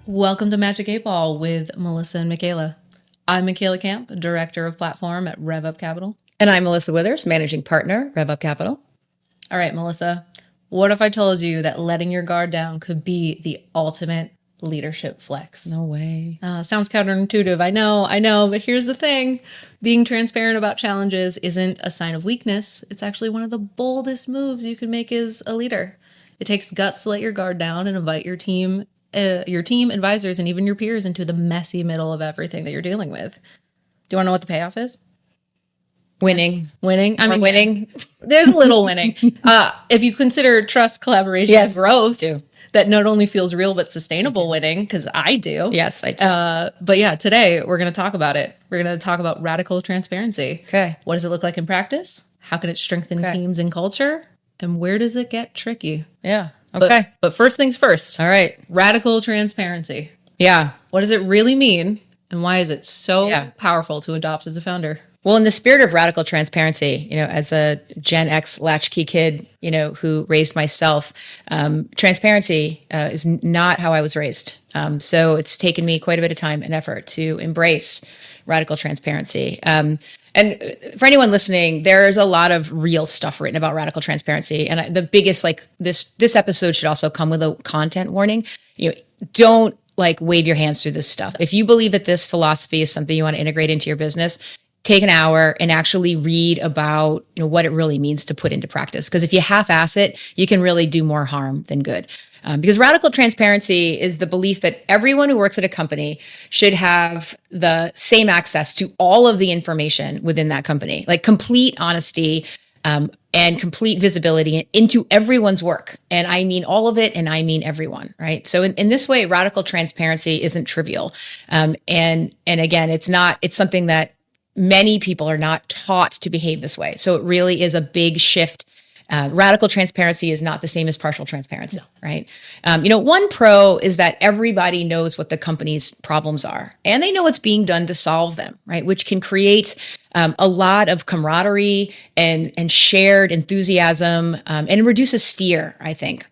Welcome to Magic 8 Ball with Melissa and Micaela. I'm Micaela Kamp, Director of Platform at Rev Up Capital. And I'm Melissa Withers, Managing Partner, Rev Up Capital. All right, Melissa, what if I told you that letting your guard down could be the ultimate leadership flex? No way. Sounds counterintuitive. I know, but here's the thing. Being transparent about challenges isn't a sign of weakness. It's actually one of the boldest moves you can make as a leader. It takes guts to let your guard down and invite your team, advisors, and even your peers into the messy middle of everything that you're dealing with. Do you want to know what the payoff is? Winning. Winning. There's a little winning. If you consider trust, collaboration, and growth, that not only feels real but sustainable winning, because I do. Yes, I do. But yeah, today we're going to talk about it. We're going to talk about radical transparency. Okay. What does it look like in practice? How can it strengthen teams and culture? And where does it get tricky? Yeah. Okay. But first things first. All right. Radical transparency. Yeah. What does it really mean? And why is it so powerful to adopt as a founder? Well, in the spirit of radical transparency, as a Gen X latchkey kid, who raised myself, transparency is not how I was raised. So it's taken me quite a bit of time and effort to embrace radical transparency. And for anyone listening, there's a lot of real stuff written about radical transparency. And the biggest, this episode should also come with a content warning. Don't wave your hands through this stuff. If you believe that this philosophy is something you want to integrate into your business, take an hour and actually read about what it really means to put into practice. Because if you half-ass it, you can really do more harm than good. Because radical transparency is the belief that everyone who works at a company should have the same access to all of the information within that company, like complete honesty and complete visibility into everyone's work. And I mean all of it, and I mean everyone, right? So in this way, radical transparency isn't trivial. And again, it's something that many people are not taught to behave this way. So it really is a big shift. Radical transparency is not the same as partial transparency, right? One pro is that everybody knows what the company's problems are, and they know what's being done to solve them, right? Which can create a lot of camaraderie and shared enthusiasm, and reduces fear, I think.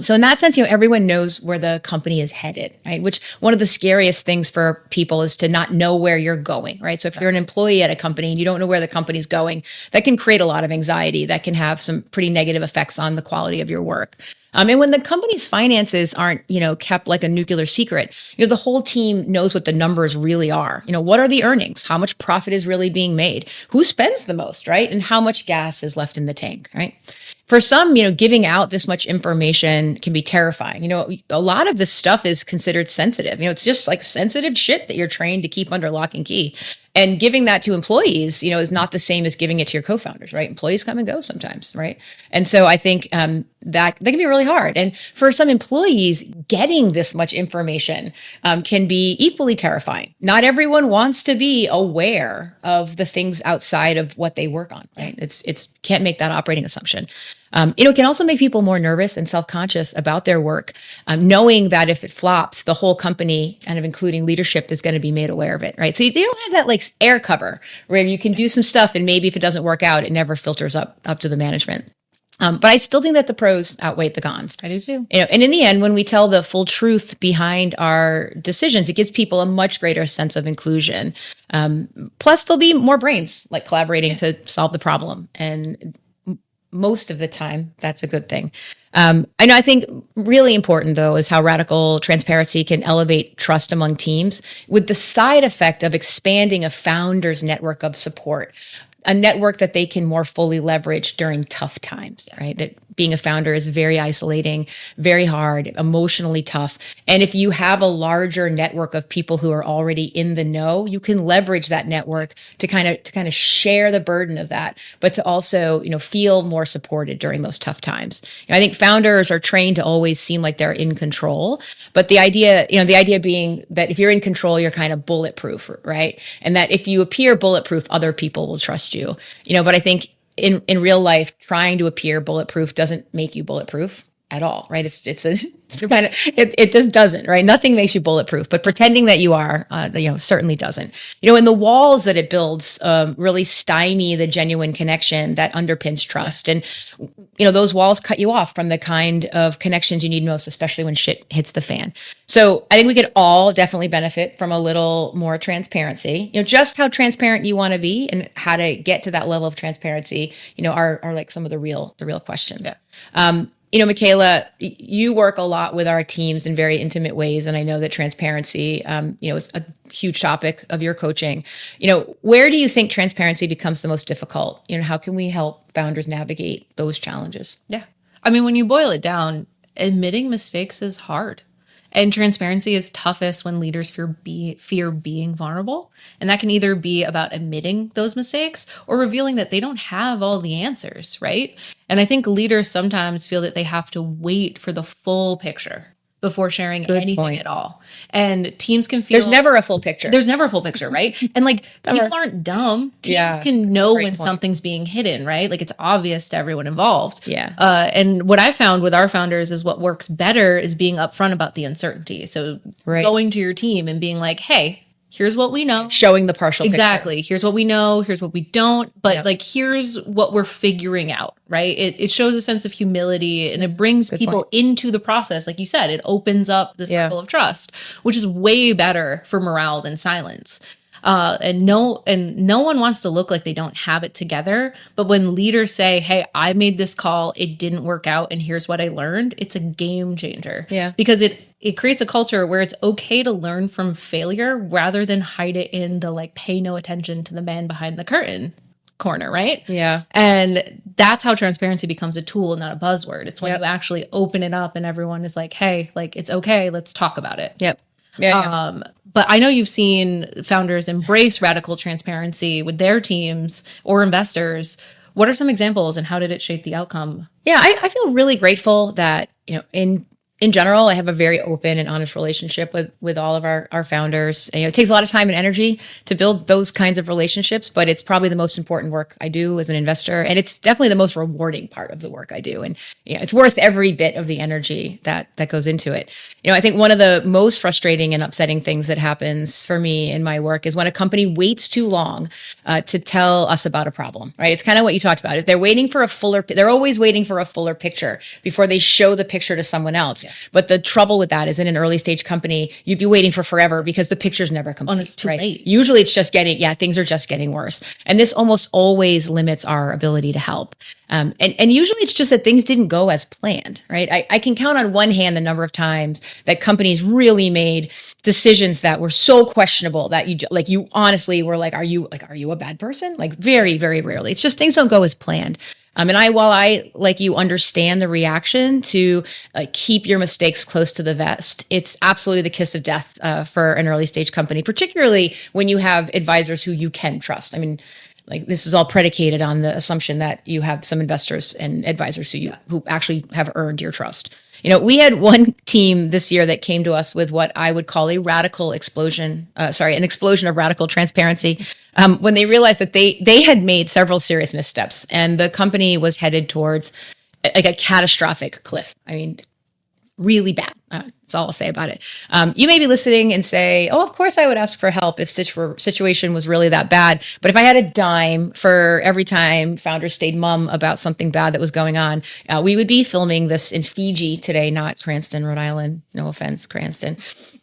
So in that sense, everyone knows where the company is headed, right? Which one of the scariest things for people is to not know where you're going, right? So if you're an employee at a company and you don't know where the company's going, that can create a lot of anxiety. That can have some pretty negative effects on the quality of your work. And when the company's finances aren't, kept like a nuclear secret, the whole team knows what the numbers really are. What are the earnings? How much profit is really being made? Who spends the most, right? And how much gas is left in the tank, right? For some, giving out this much information can be terrifying. A lot of this stuff is considered sensitive. It's just like sensitive shit that you're trained to keep under lock and key. And giving that to employees, is not the same as giving it to your co-founders, right? Employees come and go sometimes, right? And so I think that can be really hard. And for some employees, getting this much information can be equally terrifying. Not everyone wants to be aware of the things outside of what they work on, right? It's can't make that operating assumption. It can also make people more nervous and self-conscious about their work, knowing that if it flops, the whole company, kind of including leadership, is going to be made aware of it, right? So you don't have that air cover where you can do some stuff and maybe if it doesn't work out, it never filters up to the management. But I still think that the pros outweigh the cons. I do too. And in the end, when we tell the full truth behind our decisions, it gives people a much greater sense of inclusion. Plus, there'll be more brains collaborating to solve the problem. And most of the time, that's a good thing. I think really important, though, is how radical transparency can elevate trust among teams with the side effect of expanding a founder's network of support, a network that they can more fully leverage during tough times, right? That being a founder is very isolating, very hard, emotionally tough. And if you have a larger network of people who are already in the know, you can leverage that network to kind of share the burden of that, but to also, feel more supported during those tough times. I think founders are trained to always seem like they're in control, but the idea being that if you're in control, you're kind of bulletproof, right? And that if you appear bulletproof, other people will trust you. But I think in real life, trying to appear bulletproof doesn't make you bulletproof. at all, right? It just doesn't, right? Nothing makes you bulletproof, but pretending that you are, certainly doesn't. And the walls that it builds really stymie the genuine connection that underpins trust. And, those walls cut you off from the kind of connections you need most, especially when shit hits the fan. So I think we could all definitely benefit from a little more transparency. Just how transparent you want to be and how to get to that level of transparency, are like some of the real questions. Yeah. Micaela, you work a lot with our teams in very intimate ways. And I know that transparency, is a huge topic of your coaching. Where do you think transparency becomes the most difficult? How can we help founders navigate those challenges? Yeah. I mean, when you boil it down, admitting mistakes is hard. And transparency is toughest when leaders fear being vulnerable. And that can either be about admitting those mistakes or revealing that they don't have all the answers, right? And I think leaders sometimes feel that they have to wait for the full picture before sharing anything at all. And teams can feel... There's never a full picture. There's never a full picture, right? And people aren't dumb. Teams can know when something's being hidden, right? It's obvious to everyone involved. Yeah. And what I found with our founders is what works better is being upfront about the uncertainty. So going to your team and being like, hey, here's what we know. Showing the partial exactly. picture. Here's what we know. Here's what we don't. But here's what we're figuring out, right? It shows a sense of humility and it brings people into the process. Like you said, it opens up the circle of trust, which is way better for morale than silence. And no one wants to look like they don't have it together. But when leaders say, hey, I made this call, it didn't work out, and here's what I learned, it's a game changer. Yeah. Because it creates a culture where it's okay to learn from failure rather than hide it in the pay no attention to the man behind the curtain corner, right? Yeah. And that's how transparency becomes a tool, not a buzzword. It's when you actually open it up and everyone is like, hey, it's okay, let's talk about it. Yep. Yeah. But I know you've seen founders embrace radical transparency with their teams or investors. What are some examples and how did it shape the outcome? Yeah, I feel really grateful that, in general, I have a very open and honest relationship with all of our founders. It takes a lot of time and energy to build those kinds of relationships, but it's probably the most important work I do as an investor. And it's definitely the most rewarding part of the work I do. And it's worth every bit of the energy that goes into it. I think one of the most frustrating and upsetting things that happens for me in my work is when a company waits too long to tell us about a problem, right? It's kind of what you talked about. If they're they're always waiting for a fuller picture before they show the picture to someone else. Yeah. But the trouble with that is in an early stage company, you'd be waiting for forever because the picture's never complete. And it's too late. Usually it's just things are just getting worse. And this almost always limits our ability to help. And usually it's just that things didn't go as planned, right? I can count on one hand the number of times that companies really made decisions that were so questionable that you honestly were like, are you a bad person? Very, very rarely. It's just things don't go as planned. While I, like you, understand the reaction to keep your mistakes close to the vest, it's absolutely the kiss of death for an early stage company, particularly when you have advisors who you can trust. This is all predicated on the assumption that you have some investors and advisors who actually have earned your trust. We had one team this year that came to us with what I would call a radical explosion, an explosion of radical transparency, when they realized that they had made several serious missteps and the company was headed towards a catastrophic cliff. Really bad. That's all I'll say about it. You may be listening and say, oh, of course I would ask for help if situation was really that bad. But if I had a dime for every time founders stayed mum about something bad that was going on, we would be filming this in Fiji today, not Cranston, Rhode Island. No offense, Cranston.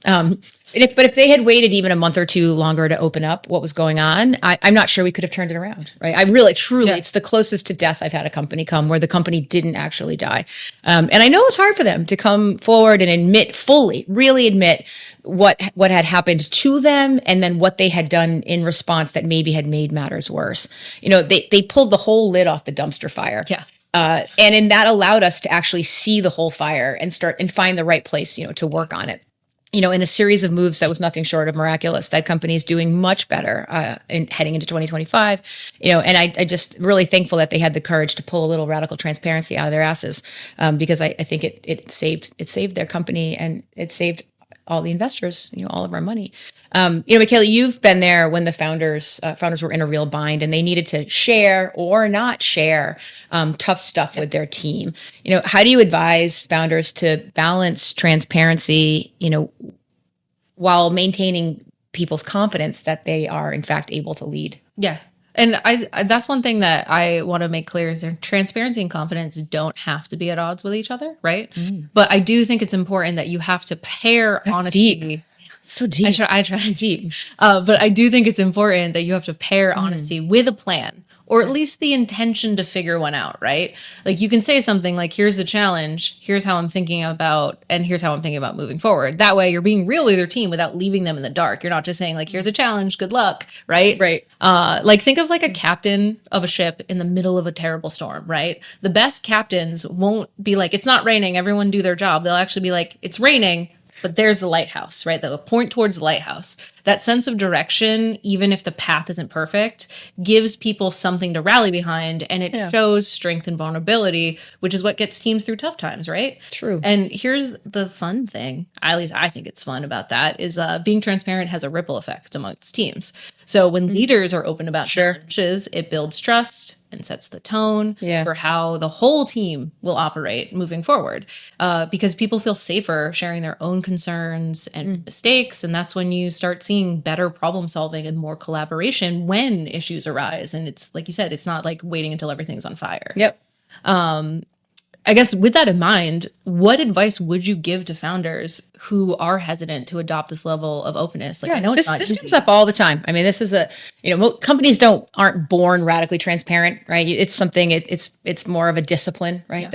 But if they had waited even a month or two longer to open up what was going on, I'm not sure we could have turned it around, right? I really, truly, it's the closest to death I've had a company come where the company didn't actually die. And I know it's hard for them to come forward and really admit what had happened to them and then what they had done in response that maybe had made matters worse. They pulled the whole lid off the dumpster fire. Yeah. And that allowed us to actually see the whole fire and find the right place, to work on it. In a series of moves that was nothing short of miraculous. That company is doing much better in heading into 2025. And I just really thankful that they had the courage to pull a little radical transparency out of their asses, because I think it saved their company and it saved all the investors, all of our money. Micaela, you've been there when the founders were in a real bind and they needed to share or not share tough stuff with their team. How do you advise founders to balance transparency, while maintaining people's confidence that they are in fact able to lead? Yeah. And I that's one thing that I want to make clear is that transparency and confidence don't have to be at odds with each other, right? But I do think it's important that you have to pair honesty. Deep. So deep. I try deep. But I do think it's important that you have to pair honesty with a plan, or at least the intention to figure one out, right? Like you can say something like, here's the challenge, here's how I'm thinking about, and here's how I'm thinking about moving forward. That way you're being real with your team without leaving them in the dark. You're not just saying like, here's a challenge, good luck, right? Right. Like think of like a captain of a ship in the middle of a terrible storm, right? The best captains won't be like, it's not raining, everyone do their job. They'll actually be like, it's raining, but there's the lighthouse, right? They'll point towards the lighthouse. That sense of direction, even if the path isn't perfect, gives people something to rally behind, and it shows strength and vulnerability, which is what gets teams through tough times, right? True. And here's the fun thing, at least I think it's fun about that, is being transparent has a ripple effect amongst teams. So when leaders are open about challenges, it builds trust and sets the tone for how the whole team will operate moving forward. Because people feel safer sharing their own concerns and mistakes. And that's when you start seeing better problem solving and more collaboration when issues arise. And it's like you said, it's not like waiting until everything's on fire. Yep. I guess with that in mind, what advice would you give to founders who are hesitant to adopt this level of openness? Like I know it's not this easy. comes up all the time. I mean, this is companies aren't born radically transparent, right? It's something. It's more of a discipline, right?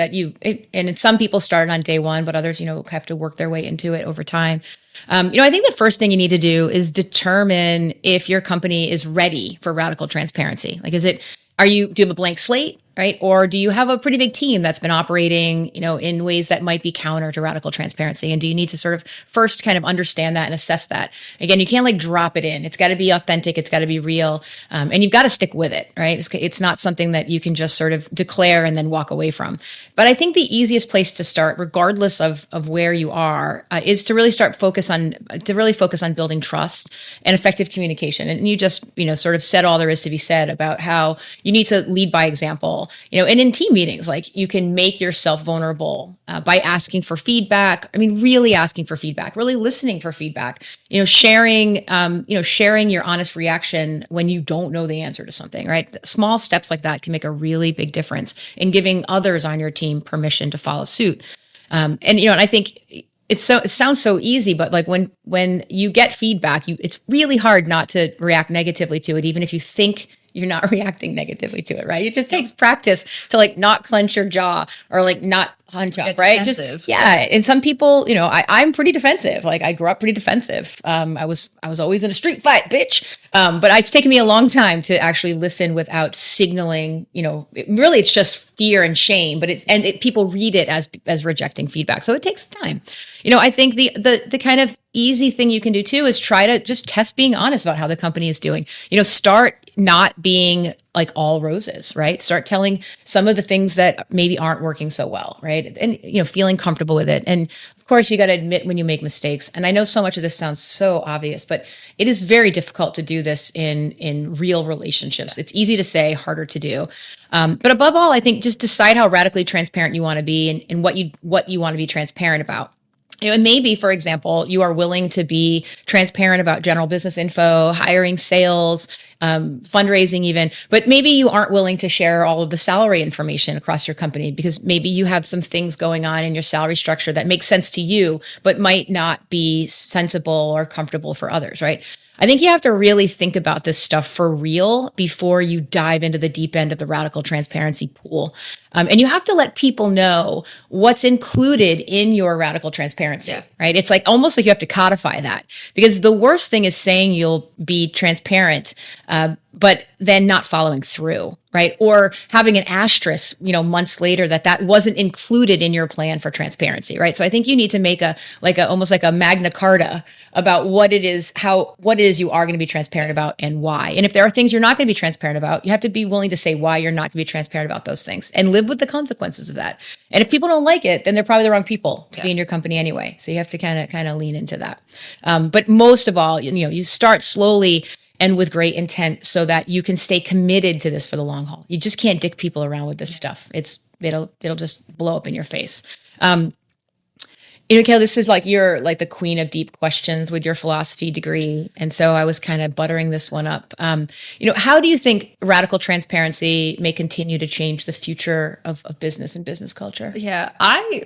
And some people start on day one, but others, have to work their way into it over time. I think the first thing you need to do is determine if your company is ready for radical transparency. Like, do you have a blank slate? Right? Or do you have a pretty big team that's been operating, in ways that might be counter to radical transparency? And do you need to sort of first kind of understand that and assess that? Again, you can't like drop it in. It's got to be authentic. It's got to be real. And you've got to stick with it, right? It's not something that you can just sort of declare and then walk away from. But I think the easiest place to start, regardless of where you are, is to really focus on building trust and effective communication. And you just, sort of said all there is to be said about how you need to lead by example. And in team meetings, like you can make yourself vulnerable by asking for feedback. I mean, really asking for feedback, really listening for feedback, sharing your honest reaction when you don't know the answer to something, right? Small steps like that can make a really big difference in giving others on your team permission to follow suit. And I think it sounds so easy, but like when you get feedback, it's really hard not to react negatively to it, even if you think you're not reacting negatively to it, right? It just takes practice to like not clench your jaw or like not hunch up, right? Defensive. And some people, I'm pretty defensive. Like I grew up pretty defensive. I was always in a street fight, bitch. But it's taken me a long time to actually listen without signaling, really it's just fear and shame, but people read it as rejecting feedback. So it takes time. I think the kind of easy thing you can do too is try to just test being honest about how the company is doing. Start not being like all roses, right? Start telling some of the things that maybe aren't working so well, right? And, feeling comfortable with it. And of course, you got to admit when you make mistakes. And I know so much of this sounds so obvious, but it is very difficult to do this in real relationships. It's easy to say, harder to do. But above all, I think just decide how radically transparent you want to be and what you want to be transparent about. And maybe, for example, you are willing to be transparent about general business info, hiring, sales, fundraising even, but maybe you aren't willing to share all of the salary information across your company because maybe you have some things going on in your salary structure that make sense to you, but might not be sensible or comfortable for others, right? I think you have to really think about this stuff for real before you dive into the deep end of the radical transparency pool. And you have to let people know what's included in your radical transparency, right? It's like almost like you have to codify that because the worst thing is saying you'll be transparent, but then not following through, right? Or having an asterisk, months later that wasn't included in your plan for transparency, right? So I think you need to make almost like a Magna Carta about what it is you are going to be transparent about and why. And if there are things you're not going to be transparent about, you have to be willing to say why you're not going to be transparent about those things and live with the consequences of that. And if people don't like it, then they're probably the wrong people to be in your company anyway. So you have to kind of lean into that. But most of all, you start slowly and with great intent so that you can stay committed to this for the long haul. You just can't dick people around with this stuff. It'll just blow up in your face. Micaela, this is you're the queen of deep questions with your philosophy degree. And so I was kind of buttering this one up. How do you think radical transparency may continue to change the future of business and business culture? Yeah, I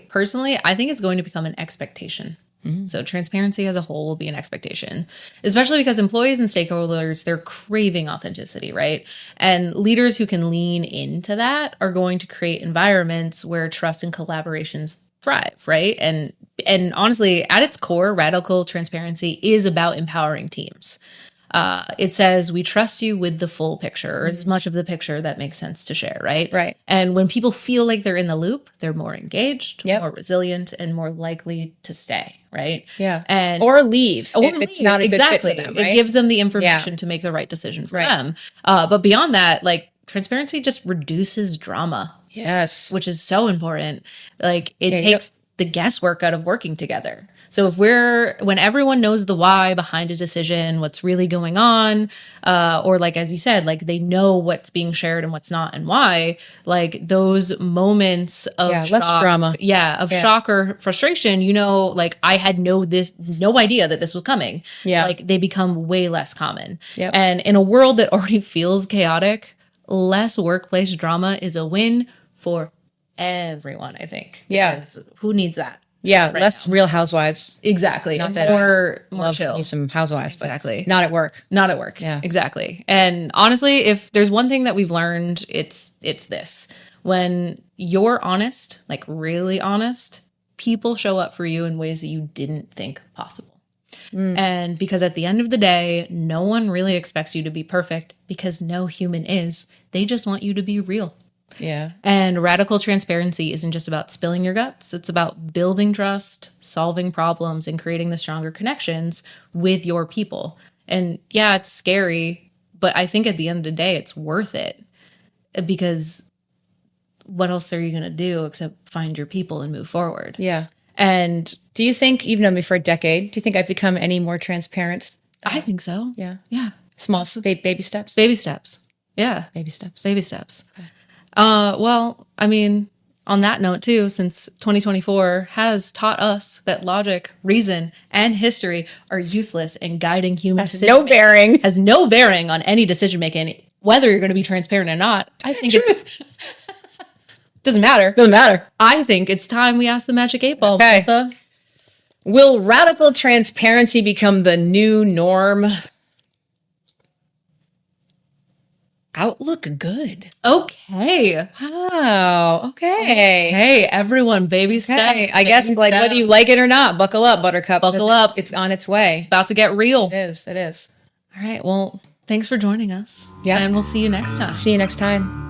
think it's going to become an expectation. Mm-hmm. So transparency as a whole will be an expectation, especially because employees and stakeholders, they're craving authenticity, right? And leaders who can lean into that are going to create environments where trust and collaborations thrive, right? And honestly, at its core, radical transparency is about empowering teams. It says, we trust you with the full picture, or as much of the picture that makes sense to share, right? Right. And when people feel like they're in the loop, they're more engaged, more resilient, and more likely to stay, right? Yeah. Or leave if it's not a good fit for them, right? It gives them the information to make the right decision for them. But beyond that, transparency just reduces drama. Yes. Which is so important. It takes the guesswork out of working together. So when everyone knows the why behind a decision, what's really going on, or as you said, they know what's being shared and what's not and why, those moments of less shock, drama. Shock or frustration, I had no idea that this was coming. Yeah. They become way less common. Yep. And in a world that already feels chaotic, less workplace drama is a win for everyone, I think. Because who needs that? Yeah, less Real Housewives. Exactly. Not that more love chill. Me some Housewives, exactly. But not at work. Not at work. Yeah, exactly. And honestly, if there's one thing that we've learned, it's this: when you're honest, really honest, people show up for you in ways that you didn't think possible. And because at the end of the day, no one really expects you to be perfect, because no human is. They just want you to be real. Yeah. And radical transparency isn't just about spilling your guts. It's about building trust, solving problems, and creating the stronger connections with your people. And yeah, it's scary, but I think at the end of the day, it's worth it, because what else are you going to do except find your people and move forward? Yeah. And do you think, you've known me for a decade, do you think I've become any more transparent? I think so. Yeah. Yeah. Small baby steps? Baby steps. Yeah. Baby steps. Baby steps. Okay. Well, I mean, on that note too, since 2024 has taught us that logic, reason, and history are useless in guiding human has no bearing on any decision making, whether you're going to be transparent or not. I think it's doesn't matter. I think it's time we ask the magic 8 ball, Melissa. Will radical transparency become the new norm? Outlook good. Okay. Oh, okay. Hey, everyone, baby steps. I guess whether you like it or not, buckle up, Buttercup. Buckle up. It's on its way. It's about to get real. It is. All right. Well, thanks for joining us. Yeah. And we'll see you next time. See you next time.